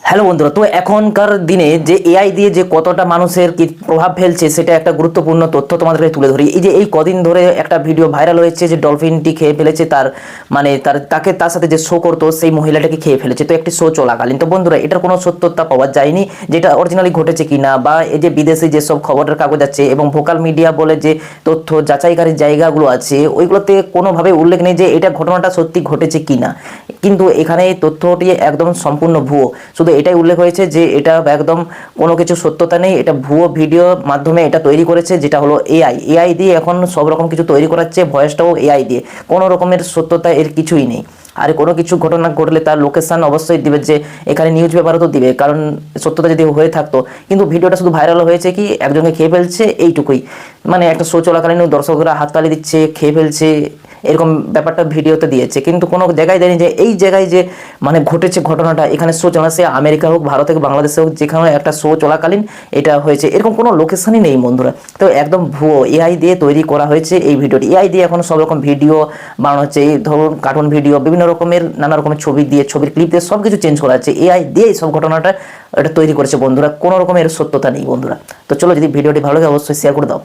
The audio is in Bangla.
হ্যালো বন্ধুরা, তো এখনকার দিনে যে এআই দিয়ে যে কতটা মানুষের কি প্রভাব ফেলছে সেটা একটা গুরুত্বপূর্ণ তথ্য তোমাদেরকে তুলে ধরি। এই যে এই কদিন ধরে একটা ভিডিও ভাইরাল হয়েছে যে ডলফিনটি খেয়ে ফেলেছে তার মানে তার সাথে যে শো করতো সেই মহিলাটাকে খেয়ে ফেলেছে, তো একটি শো চলাকালীন। তো বন্ধুরা, এটার কোনো সত্যতা পাওয়া যায়নি যেটা অরিজিনালি ঘটেছে কিনা, বা এই যে বিদেশে যেসব খবরের কাগজ আছে এবং ভোকাল মিডিয়া বলে যে তথ্য যাচাইকারীর জায়গাগুলো আছে ওইগুলোতে কোনোভাবে উল্লেখ নেই যে এটা ঘটনাটা সত্যি ঘটেছে কিনা। কিন্তু এখানে এই তথ্যটি একদম সম্পূর্ণ ভুয়ো। শুধু এটাই উল্লেখ হয়েছে যে এটা একদম কোনো কিছু সত্যতা নেই, এটা ভুয়ো ভিডিও মাধ্যমে এটা তৈরি করেছে, যেটা হলো এআই দিয়ে এখন সব রকম কিছু তৈরি করাচ্ছে, ভয়েসটাও এআই দিয়ে। কোনো রকমের সত্যতা এর কিছুই নেই। আর কোনো কিছু ঘটনা ঘটলে তার লোকেশন অবশ্যই দিবে, যে এখানে নিউজ পেপারও তো দিবে, কারণ সত্যতা যদি হয়ে থাকতো। কিন্তু ভিডিওটা শুধু ভাইরাল হয়েছে কি একজনকে খেয়ে ফেলছে এইটুকুই, মানে একটা শো চলাকালীন দর্শকরা হাততালি দিচ্ছে, খেয়ে ফেলছে, এরকম ব্যাপারটা ভিডিওতে দিয়েছে। কিন্তু কোনো জায়গায় দেয়নি যে এই জায়গায় যে মানে ঘটেছে ঘটনাটা, এখানে শো চলাছে, আমেরিকা হোক, ভারত হোক, বাংলাদেশে হোক, যেখানে একটা শো চলাকালীন এটা হয়েছে, এরকম কোনো লোকেশনই নেই বন্ধুরা। তো একদম ভুয়ো, এআই দিয়ে তৈরি করা হয়েছে এই ভিডিওটি। এআই দিয়ে এখন সব রকম ভিডিও বানানো হচ্ছে, এই ধরুন কার্টুন ভিডিও, বিভিন্ন রকমের নানা রকমের ছবি দিয়ে, ছবির ক্লিপ দিয়ে সব কিছু চেঞ্জ করা হচ্ছে, এআই দিয়ে সব ঘটনাটা এটা তৈরি করেছে বন্ধুরা। কোনো রকমের সত্যতা নেই বন্ধুরা। তো চলো, যদি ভিডিওটি ভালো লাগে অবশ্যই শেয়ার করে দাও।